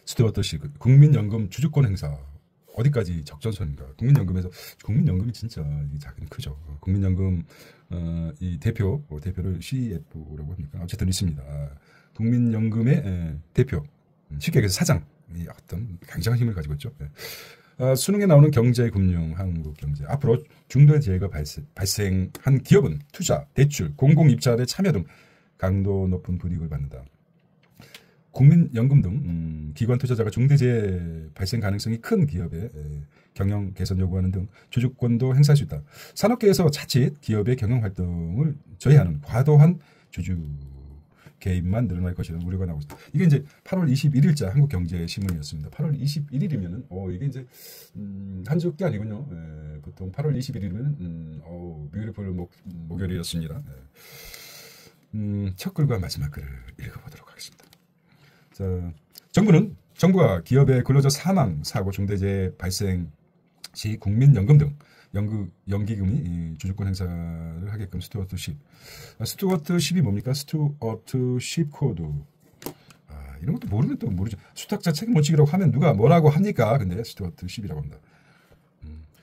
스튜어트십 국민연금 주주권 행사 어디까지 적전선인가? 국민연금이 진짜 자기는 크죠. 국민연금 이 대표를 CFO라고 합니까? 어쨌든 있습니다. 국민연금의 대표. 쉽게 얘기해서 사장이 어떤 굉장한 힘을 가지고 있죠. 수능에 나오는 경제, 금융, 한국 경제. 앞으로 중도의 재해가 발생한 기업은 투자, 대출, 공공입찰에 참여 등 강도 높은 불이익을 받는다. 국민연금 등 기관 투자자가 중대재해 발생 가능성이 큰 기업의 경영 개선 요구하는 등 주주권도 행사할 수 있다. 산업계에서 자칫 기업의 경영 활동을 저해하는 과도한 주주 개입만 늘어날 것이라는 우려가 나오고 있습니다. 이게 이제 8월 21일자 한국경제신문이었습니다. 8월 21일이면은 이게 이제 한 주게 아니군요. 보통 8월 21일이면은 뷰티풀 목요일이었습니다. 첫 글과 마지막 글을 읽어보도록 하겠습니다. 자, 정부가 기업의 근로자 사망, 사고, 중대재해 발생 시 국민연금 등 연기금이 주주권 행사를 하게끔 스튜어트십이 뭡니까? 스튜어트십 코드. 이런 것도 모르면 또 모르죠. 수탁자 책임 원칙이라고 하면 누가 뭐라고 합니까? 근데 스튜어트십이라고 합니다.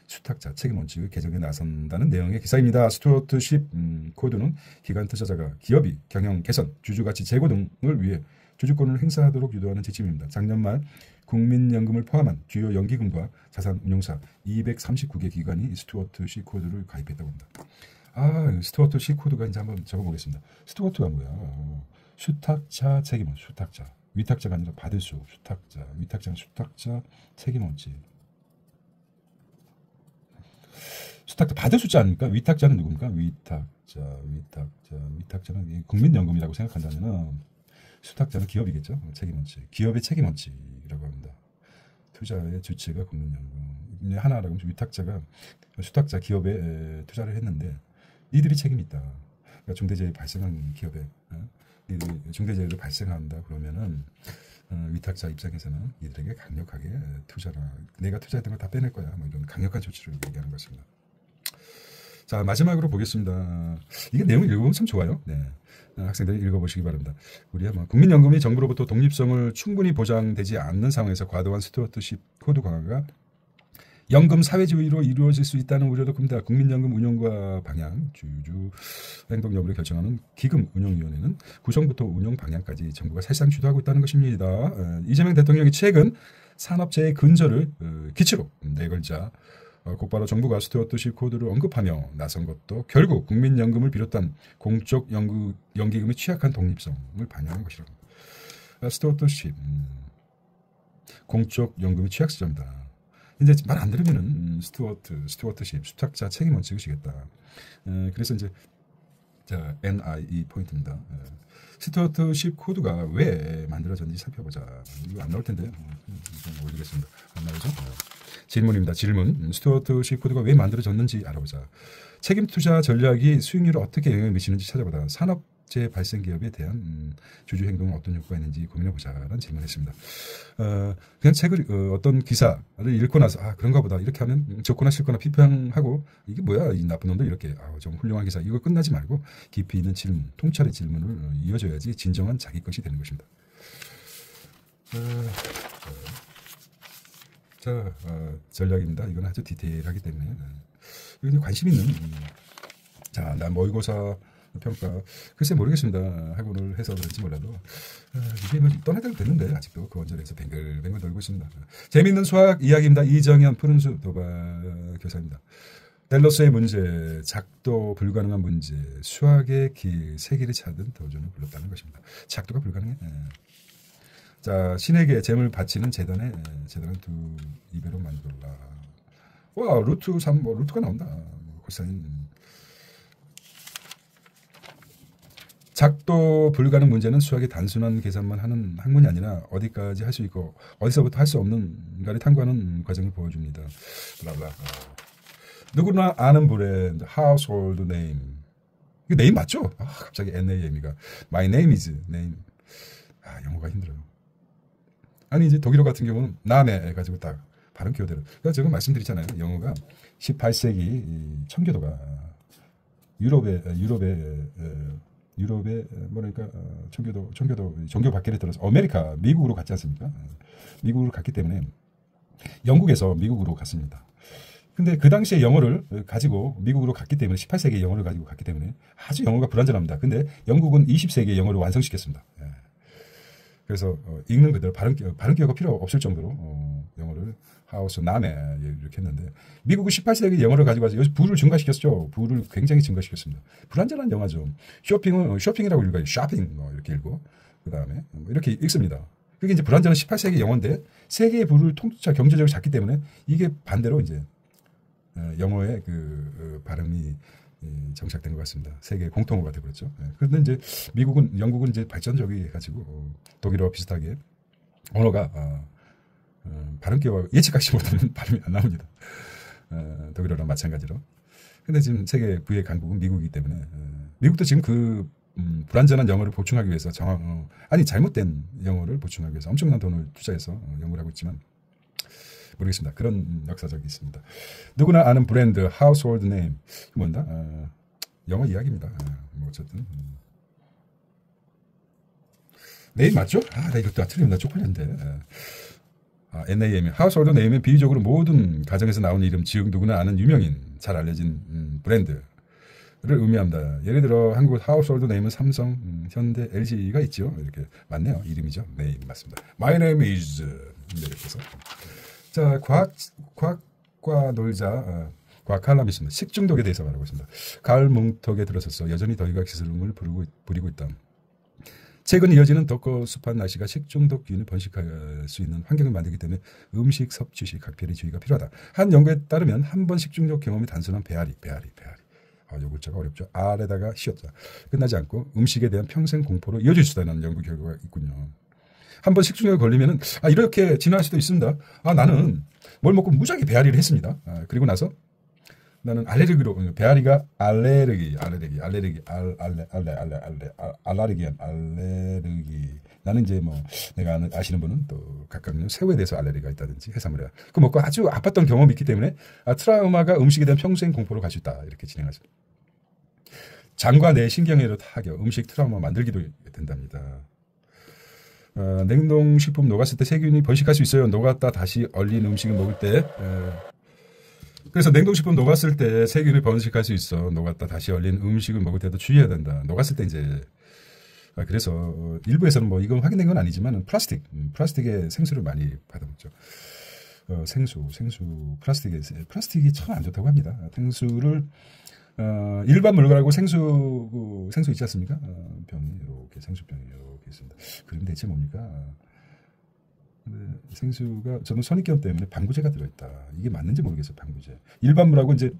수탁자 책임 원칙을 개정에 나선다는 내용의 기사입니다. 스튜어트십 코드는 기관 투자자가 기업이 경영 개선, 주주 가치 제고 등을 위해 주주권을 행사하도록 유도하는 지침입니다. 작년 말 국민연금을 포함한 주요 연기금과 자산운용사 239개 기관이 스튜어트십 코드를 가입했다고 합니다. 스튜어트십 코드가 이제 한번 적어보겠습니다. 스튜어트가 뭐야? 수탁자 책임원, 수탁자. 위탁자가 아니라 받을 수, 수탁자. 위탁자는 수탁자 책임원칙. 수탁자 받을 수자 아닙니까? 위탁자는 누굽니까? 위탁자는 국민연금이라고 생각한다면 수탁자는 기업이겠죠. 책임원칙. 기업의 책임원칙이라고 합니다. 투자의 주체가 국민연금. 하나라고 하면 위탁자가 수탁자 기업에 투자를 했는데 니들이 책임이 있다. 그러니까 중대재해 발생한 기업에 중대재해를 발생한다 그러면은 위탁자 입장에서는 이들에게 강력하게 내가 투자했던 걸 다 빼낼 거야. 뭐 이런 강력한 조치를 얘기하는 것입니다. 자 마지막으로 보겠습니다. 이게 내용을 읽어보면 참 좋아요. 네. 학생들이 읽어보시기 바랍니다. 우리 국민연금이 정부로부터 독립성을 충분히 보장되지 않는 상황에서 과도한 스튜어트십 코드 강화가 연금 사회주의로 이루어질 수 있다는 우려도 큽니다. 국민연금 운영과 방향, 주주 행동 여부를 결정하는 기금운용위원회는 구성부터 운영 방향까지 정부가 사실상 주도하고 있다는 것입니다. 이재명 대통령이 최근 산업재해 근절을 기치로 내걸자 곧바로 정부가 스튜어트십 코드를 언급하며 나선 것도 결국 국민연금을 비롯한 공적 연기금의 취약한 독립성을 반영한 것이라고 합니다. 스튜어트십, 공적 연금의 취약시점이다. 이제 말 안 들으면은 스튜어트십, 수탁자 책임 원칙을 지겠다. 그래서 이제 NIE 포인트입니다. 스튜어트십 코드가 왜 만들어졌는지 살펴보자. 이거 안 나올 텐데 좀 올리겠습니다. 안 나오죠? 질문입니다. 질문. 스튜어트십 코드가 왜 만들어졌는지 알아보자. 책임 투자 전략이 수익률에 어떻게 영향을 미치는지 찾아보다. 산업재해 발생 기업에 대한 주주 행동은 어떤 효과가 있는지 고민해보자라는 질문을 했습니다. 그냥 책을 어떤 기사를 읽고 나서 그런가 보다 이렇게 하면 적거나 싫거나批判하고 이게 뭐야 이 나쁜 놈들 이렇게 좀 훌륭한 기사 이거 끝나지 말고 깊이 있는 질문, 통찰의 질문을 이어줘야지 진정한 자기 것이 되는 것입니다. 전략입니다. 이건 아주 디테일하기 때문에 이건 관심 있는 나 모의고사 평가 글쎄 모르겠습니다. 학원을 해서 그런지 몰라도 이게 뭐 떠날 때도 됐는데 아직도 그 원전에서 뱅글뱅글 돌고 있습니다. 재미있는 수학 이야기입니다. 이정현 푸른수 도박 교사입니다. 델러스의 문제, 작도 불가능한 문제, 수학의 길, 세계를 찾은 도전을 불렀다는 것입니다. 작도가 불가능해. 자, 신에게 재물 바치는 재단을 두 입으로 만들라. 와, 루트 3, 루트가 나온다. 코사인. 작도 불가능 문제는 수학의 단순한 계산만 하는 학문이 아니라 어디까지 할 수 있고 어디서부터 할 수 없는가를 탐구하는 과정을 보여줍니다. 블라블라. 누구나 아는 브랜드 household name. 이거 네임 맞죠? 갑자기 NAM이가 My name is name. 영어가 힘들어요. 아니 이제 독일어 같은 경우는 남해 가지고 딱 발음 키워대로. 그러니까 제가 말씀드렸잖아요. 영어가 18세기 청교도가 유럽의 뭐랄까 청교도 종교 박해를 들어서 아메리카 미국으로 갔지 않습니까? 미국으로 갔기 때문에 영국에서 미국으로 갔습니다. 근데 그 당시에 영어를 가지고 미국으로 갔기 때문에 18세기의 영어를 가지고 갔기 때문에 아주 영어가 불완전합니다. 근데 영국은 20세기의 영어를 완성시켰습니다. 그래서 읽는 그대로 발음 기호가 필요 없을 정도로 영어를 하우스 남해 이렇게 했는데 미국은 18세기 영어를 가지고 와서 여기서 부를 증가시켰죠. 부를 굉장히 증가시켰습니다. 불완전한 영어죠. 쇼핑이라고 읽어요. 쇼핑 이렇게 읽고 그다음에 이렇게 읽습니다. 그게 이제 불완전한 18세기 영어인데 세계의 부를 통짜 경제적으로 잡기 때문에 이게 반대로 이제 영어의 그 발음이 정착된 것 같습니다. 세계 공통어가 되버렸죠. 그런데 이제 영국은 이제 발전적이 해가지고 독일어와 비슷하게 언어가 발음기와 예측하지 못하는 발음이 안 나옵니다. 독일어랑 마찬가지로. 근데 지금 세계 부의 강국은 미국이기 때문에 미국도 지금 그 불완전한 영어를 보충하기 위해서 잘못된 영어를 보충하기 위해서 엄청난 돈을 투자해서 연구를 하고 있지만 모르겠습니다. 그런 역사적이 있습니다. 누구나 아는 브랜드 household name 뭔다? 영어 이야기입니다. 뭐 어쨌든 네임 맞죠? 나 이것도 틀리면 나 쪽팔렸는데. NAM household name은 비유적으로 모든 가정에서 나오는 이름, 즉 누구나 아는 유명인, 잘 알려진 브랜드를 의미합니다. 예를 들어 한국 household name은 삼성, 현대, LG가 있죠. 이렇게 맞네요. 이름이죠. 네임 맞습니다. My name is 이렇게 해서. 자, 과학과 놀자. 과학 칼럼이십니다. 식중독에 대해서 말하고 있습니다. 가을 문턱에 들어서서 여전히 더위가 기승을 부리고 있다. 최근 이어지는 덥고 습한 날씨가 식중독 기운을 번식할 수 있는 환경을 만들기 때문에 음식 섭취 시 각별히 주의가 필요하다. 한 연구에 따르면 한 번 식중독 경험이 단순한 배앓이. 요 글자가 어렵죠. R에다가 쉬었다. 끝나지 않고 음식에 대한 평생 공포로 이어질 수 있다는 연구 결과가 있군요. 한 번 식중독에 걸리면은 이렇게 진화할 수도 있습니다. 나는 뭘 먹고 무지하게 배앓이를 했습니다. 그리고 나서 나는 알레르기로 배앓이가 알레르기 나는 이제 뭐 내가 아시는 분은 또 각각 새우에 대해서 알레르기가 있다든지 해산물에 그 먹고 아주 아팠던 경험이 있기 때문에 트라우마가 음식에 대한 평생 공포로 갈 수 있다 이렇게 진행하죠. 장과 뇌 신경에도 타격 음식 트라우마 만들기도 된답니다. 냉동식품 녹았을 때 세균이 번식할 수 있어요. 녹았다 다시 얼린 음식을 먹을 때. 그래서 냉동식품 녹았을 때 세균이 번식할 수 있어. 녹았다 다시 얼린 음식을 먹을 때도 주의해야 된다. 녹았을 때 이제 그래서 일부에서는 뭐 이건 확인된 건 아니지만 플라스틱에 생수를 많이 받아먹죠. 생수 플라스틱이 참 안 좋다고 합니다. 생수를 일반 물건하고 생수 있지 않습니까? 병이 이렇게 생수병이 이렇게 있습니다. 그럼 대체 뭡니까? 생수가 저는 선입견 때문에 방부제가 들어있다. 이게 맞는지 모르겠어요. 방부제. 일반 물하고 이제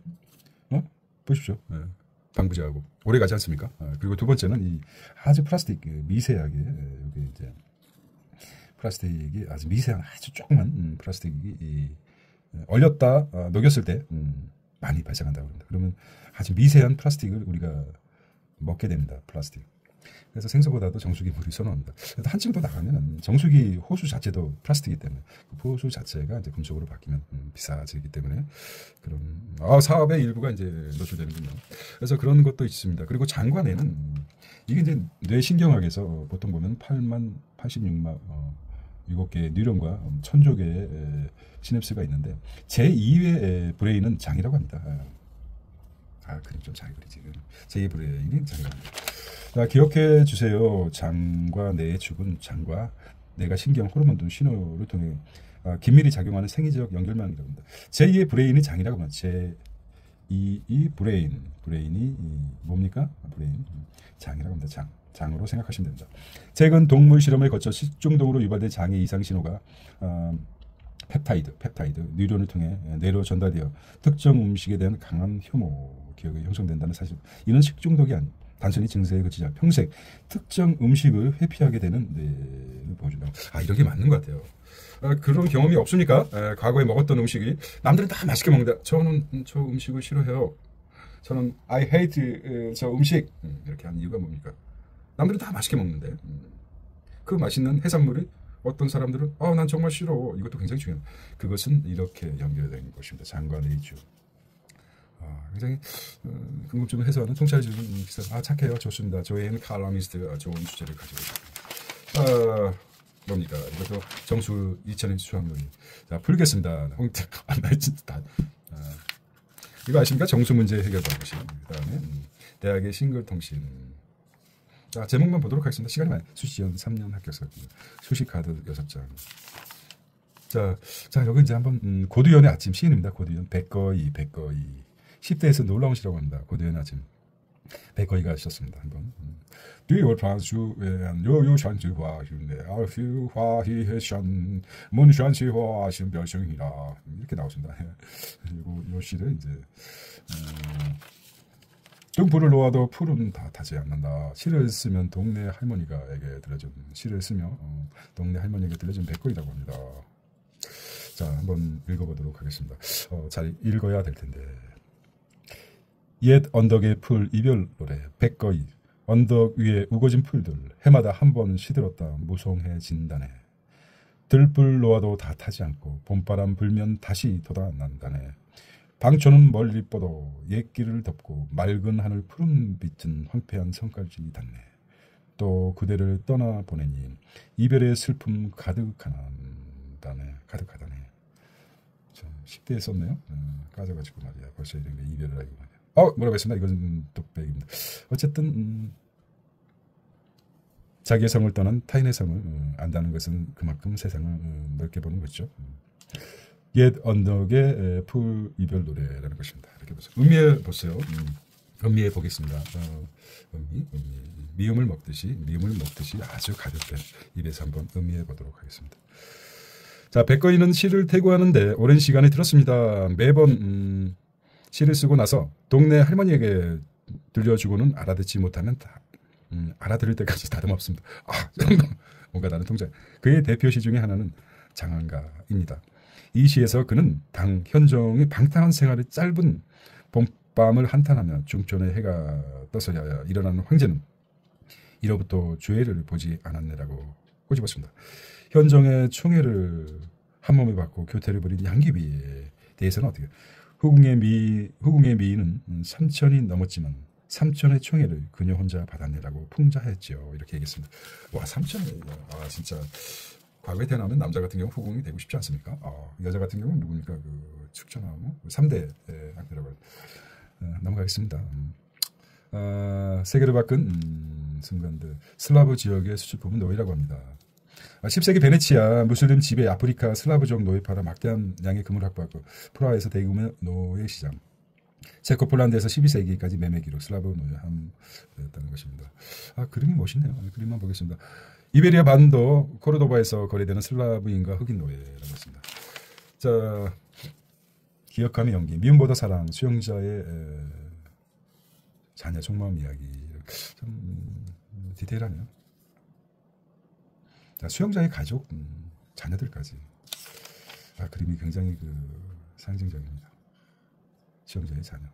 보십시오. 방부제하고 오래 가지 않습니까? 그리고 두 번째는 이 아주 플라스틱 미세하게 여기 이제 플라스틱이 아주 미세한 아주 조그만 플라스틱이 얼렸다 녹였을 때 많이 발생한다고 합니다. 그러면 아주 미세한 플라스틱을 우리가 먹게 됩니다. 플라스틱. 그래서 생수보다도 정수기 물을 선호합니다. 한층 더 나가면 정수기 호수 자체도 플라스틱이기 때문에 그 호수 자체가 이제 금속으로 바뀌면 비싸지기 때문에 그런 사업의 일부가 이제 노출되는군요. 그래서 그런 것도 있습니다. 그리고 장관에는 이게 이제 뇌신경학에서 보통 보면 8만 86만 7개의 뉴런과 1000조 개의 시냅스가 있는데 제2의 브레인은 장이라고 합니다. 그림 좀 잘 그리지. 제2의 브레인이 장입니다. 자, 기억해 주세요. 장과 뇌의 축은 장과 뇌가 신경, 호르몬 등 신호를 통해 긴밀히 작용하는 생리적 연결망이라고 합니다. 제2의 브레인이 장이라고 합니다. 브레인이 뭡니까? 브레인 장이라고 합니다. 장으로 생각하시면 됩니다. 최근 동물 실험을 거쳐 식중독으로 유발된 장의 이상 신호가 펩타이드 뉴런을 통해 뇌로 전달되어 특정 음식에 대한 강한 혐오 기억이 형성된다는 사실. 이는 식중독이 아닌 단순히 증세에 그치지 않아 평생 특정 음식을 회피하게 되는 뇌를 보여준다. 이런 게 맞는 것 같아요. 그런 경험이 없습니까? 과거에 먹었던 음식이 남들은 다 맛있게 먹는다. 저는 저 음식을 싫어해요. 저는 I hate 저 음식. 이렇게 하는 이유가 뭡니까? 남들은 다 맛있게 먹는데 그 맛있는 해산물을 어떤 사람들은 난 정말 싫어. 이것도 굉장히 중요해요. 그것은 이렇게 연결된 것입니다. 장과 뇌주. 굉장히 궁금증을 해소하는 통찰해주는 기사. 착해요. 좋습니다. 조앤 칼럼니스트가 좋은 주제를 가지고 있습니다. 뭡니까? 이것도 정수 2000년 수학요리. 자, 풀겠습니다. 나 진짜 이거 아십니까? 정수 문제 해결 방식. 그다음에 대학의 싱글통신. 자, 제목만 보도록 하겠습니다. 시간이 많아요. 수시연 3년 합격서. 수시카드 6장. 자, 여기 이제 한번 고두연의 아침 시인입니다. 고두연 백거이 10대에서 놀라운 시라고 합니다. 고두연의 아침. 백거이가 하셨습니다. 한번. 对我传书悠传之话是내 알수 화희 해션 문션 시화 신별 성이라 이렇게 나오신다. 그리고 요 시를 이제 등불을 놓아도 풀은 다 타지 않는다. 시를 쓰면 동네 할머니가에게 들려준 시를 쓰며 동네 할머니에게 들려준 백거이라고 합니다. 자, 한번 읽어보도록 하겠습니다. 잘 읽어야 될 텐데. 옛 언덕의 풀 이별 노래 백거이. 언덕 위에 우거진 풀들 해마다 한 번 시들었다 무성해진다네. 들불 놓아도 다 타지 않고 봄바람 불면 다시 돋아난다네. 방초는 멀리 뻗어 옛길을 덮고 맑은 하늘 푸른 빛은 황폐한 성까지 닿네. 또 그대를 떠나보내니 이별의 슬픔 가득하다네. 10대에 썼네요. 까져가지고 말이야. 벌써 이런 게 이별을 하고 말이야. 뭐라고 했습니다. 이건 독백입니다. 어쨌든 자기의 성을 떠난 타인의 성을 안다는 것은 그만큼 세상을 넓게 보는 거죠. 옛 언덕의 풀 이별 노래라는 것입니다. 이렇게 보세요. 음미해 보세요. 음미해 보겠습니다. 미음을 먹듯이 아주 가볍게 입에서 한번 음미해 보도록 하겠습니다. 자, 백거이는 시를 태고하는데 오랜 시간이 들었습니다. 매번 시를 쓰고 나서 동네 할머니에게 들려주고는 알아듣지 못하면 알아들을 때까지 다듬었습니다. 뭔가 다른 통장. 그의 대표시 중에 하나는 장안가입니다. 이 시에서 그는 당 현종의 방탕한 생활의 짧은 봄밤을 한탄하며 중천의 해가 떠서야 일어나는 황제는 이로부터 죄를 보지 않았네라고 꼬집었습니다. 현종의 총애를 한몸에 받고 교태를 벌인 양귀비에 대해서는 어떻게 후궁의 미인은 3천이 넘었지만 3천의 총애를 그녀 혼자 받았네라고 풍자했죠. 이렇게 얘기했습니다. 와, 3천이 진짜 과거에 태어나면 남자 같은 경우 후궁이 되고 싶지 않습니까? 여자 같은 경우는 누구니까 축전하고 3대 학대라고 넘어가겠습니다. 세계를 바꾼 순간들 슬라브 지역의 수출품은 노예라고 합니다. 10세기 베네치아 무슬림 지배 아프리카 슬라브족 노예 팔아 막대한 양의 금을 확보하고 프라하에서 대규모 노예 시장 체코 폴란드에서 12세기까지 매매 기록 슬라브 노예 함였다는 것입니다. 그림이 멋있네요. 그림만 보겠습니다. 이베리아 반도 코르도바에서 거래되는 슬라브인과 흑인 노예라고 했습니다. 자, 기억하는 연기 미움보다 사랑 수용자의 자녀 속마음 이야기 좀 디테일하네요. 자, 수용자의 가족, 자녀들까지. 그림이 굉장히 상징적입니다. 수용자의 자녀.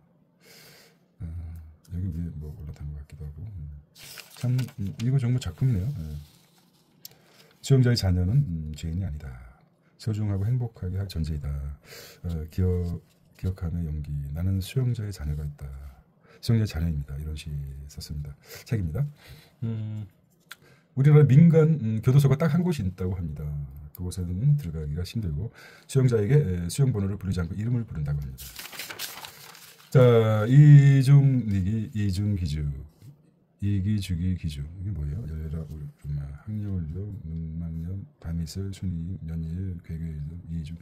여기 위에 뭐 올라탄 것 같기도 하고. 참, 이거 정말 작품이네요. 수용자의 자녀는 죄인이 아니다. 소중하고 행복하게 할 존재이다. 기억하는 연기. 나는 수용자의 자녀가 있다. 수용자의 자녀입니다. 이런 시 썼습니다. 책입니다. 우리나라 민간 교도소가 딱 한 곳이 있다고 합니다. 그곳에는 들어가기가 힘들고 수용자에게 수용번호를 부르지 않고 이름을 부른다고 합니다. 자, 이중리기, 이중기주, 이기주기, 기주. 이게 뭐예요? 열려라, 학력을요, 문망년, 밤이슬, 순위, 연일, 괴괴, 이중.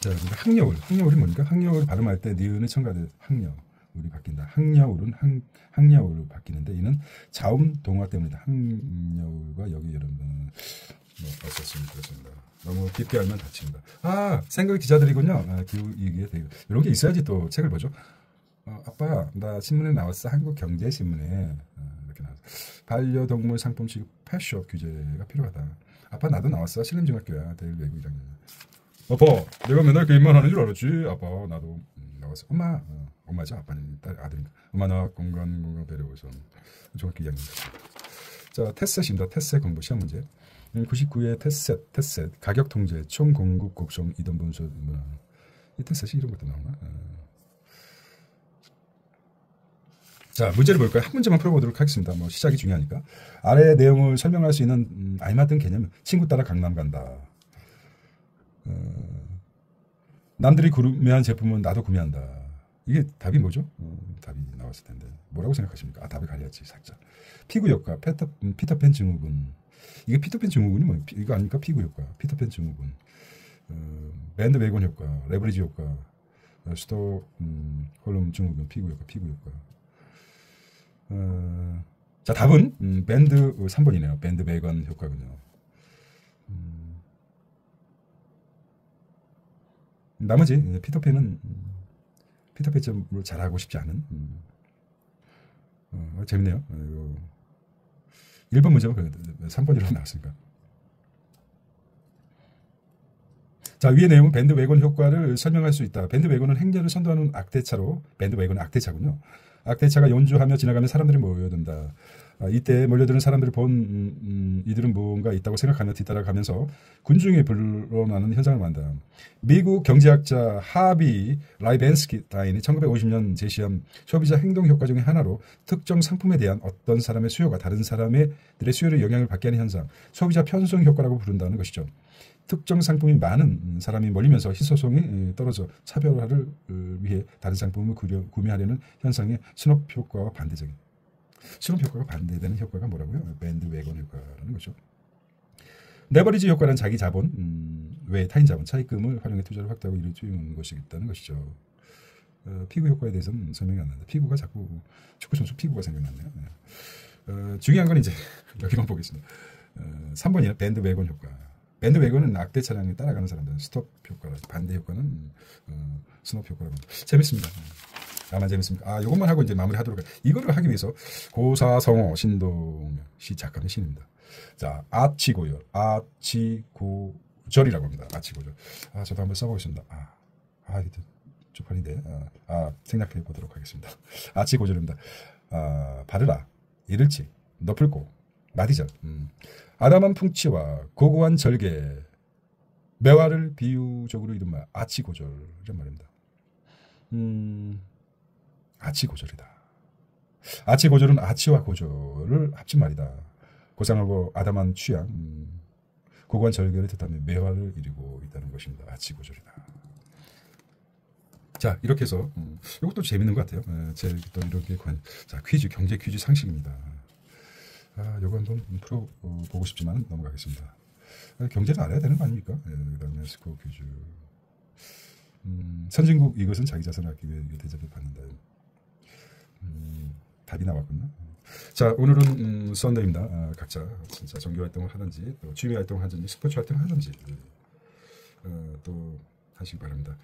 자, 학여울. 학여울이 뭡니까? 학여울 발음할 때 니은의 첨가돼 학여울이 바뀐다. 학여울은 학여울로 바뀌는데 이는 자음 동화 때문이다. 학여울과 여기 여러분 어쨌습니다. 그렇습니다. 너무 깊게 알면 다칩니다. 생각 기자들이군요. 이게 이런 게 있어야지 또 책을 보죠. 아빠, 나 신문에 나왔어. 한국경제신문에 이렇게 나왔어. 반려동물 상품 취급 펫숍 규제가 필요하다. 아빠, 나도 나왔어. 신림중학교야. 대일 외국 1학년. 아빠, 내가 맨날 그 일만 하는 줄 알았지. 아빠, 나도 나왔어. 엄마, 엄마죠. 아빠는 딸 아들인가. 엄마, 나 공간 배려해서 중학교 2학년. 자, 테셋입니다. 테셋 공부 시험 문제. 99회 테셋 가격 통제 총 공급 곡송 이동 분수 이 테셋이 이런 것도 나오나? 자, 문제를 볼까요? 한 문제만 풀어보도록 하겠습니다. 뭐 시작이 중요하니까. 아래 내용을 설명할 수 있는 알맞은 개념. 친구 따라 강남 간다. 남들이 구매한 제품은 나도 구매한다. 이게 답이 뭐죠? 답이 나왔을 텐데 뭐라고 생각하십니까? 답을 가려야지 살짝. 피구 효과, 피터팬 증후군. 이게 피터팬 증후군이 뭐예요? 이거 아닙니까? 피구 효과, 피터팬 증후군. 밴드 웨건 효과, 레버리지 효과, 스톡홀름 증후군, 피구 효과, 피구 효과. 자, 답은 밴드 3번이네요. 밴드 웨건 효과군요. 나머지 피터팬은 피터팬을 잘하고 싶지 않은 재밌네요. 1번 문제가 3번이라고 나왔으니까. 자, 위의 내용은 밴드 웨건 효과를 설명할 수 있다. 밴드 웨건은 행렬을 선도하는 악대차로, 밴드 웨건은 악대차군요. 악대차가 연주하며 지나가면 사람들이 모여든다. 이때 몰려드는 사람들을 본 이들은 뭔가 있다고 생각하며 뒤따라가면서 군중이 불어나는 현상을 만든다. 미국 경제학자 하비 라이벤스타인이 1950년 제시한 소비자 행동 효과 중의 하나로 특정 상품에 대한 어떤 사람의 수요가 다른 사람들의 수요에 영향을 받게 하는 현상, 소비자 편송 효과라고 부른다는 것이죠. 특정 상품이 많은 사람이 몰리면서 희소성이 떨어져 차별화를 위해 다른 상품을 구매하려는 현상의 스놉 효과와 반대적인. 스놉 효과가 반대되는 효과가 뭐라고요? 밴드 웨건 효과라는 거죠. 레버리지 효과는 자기 자본 외 타인 자본 차입금을 활용해 투자를 확대하고 이루어지는 것이 있다는 것이죠. 피구 효과에 대해서는 설명이 안 나는데 피구가 자꾸 축구 선수 피구가 생각났네요. 중요한 건 이제 여기만 보겠습니다. 3번이나 밴드 웨건 효과. 밴드 웨건은 악대 차량에 따라가는 사람들 스톱 효과라 반대 효과는 스놉 효과라고 합니다. 재밌습니다. 아마 재밌습니다. 이것만 하고 이제 마무리하도록 할게요. 이거를 하기 위해서 고사성어 신동엽 시 작가의 시입니다. 자, 아치고열, 아치고절이라고 합니다. 아치고절. 저도 한번 써보겠습니다. 이게 쪽팔린데. 생략해 보도록 하겠습니다. 아치고절입니다. 바르라, 이를치, 너풀고, 마디절. 아담한 풍치와 고고한 절개, 매화를 비유적으로 이른 말, 아치고절 이런 말입니다. 아치고절이다. 아치고절은 아치와 고절을 합친 말이다. 고상하고 아담한 취향, 고고한 절개를 뜻하며 매화를 이루고 있다는 것입니다. 아치고절이다. 자, 이렇게 해서 이것도 재밌는 것 같아요. 또 이렇게 자, 퀴즈, 경제 퀴즈 상식입니다. 요거 한번 풀어보고 싶지만 넘어가겠습니다. 경제를 알아야 되는 거 아닙니까? 그 다음에 스코어 퀴즈. 선진국 이것은 자기 자산을 아끼기 위해 대접을 받는다. 답이 나왔군요. 자, 오늘은 썬데이입니다. 각자 진짜 종교 활동을 하든지 또 취미 활동을 하든지 스포츠 활동을 하든지 또 하시기 바랍니다.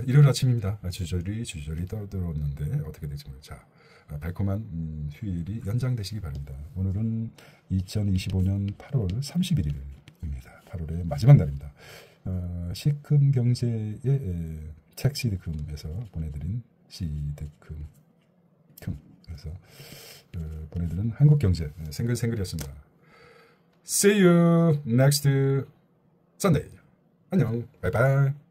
일요일 아침입니다. 주저리 떠들었는데 어떻게 될지 모르겠어요. 자, 달콤한 휴일이 연장되시기 바랍니다. 오늘은 2025년 8월 31일입니다. 8월의 마지막 날입니다. 시금 경제의 책 시드금에서 보내드린 시드금 그래서 보내드린 한국 경제 생글생글이었습니다. See you next Sunday. 안녕. 바이바이.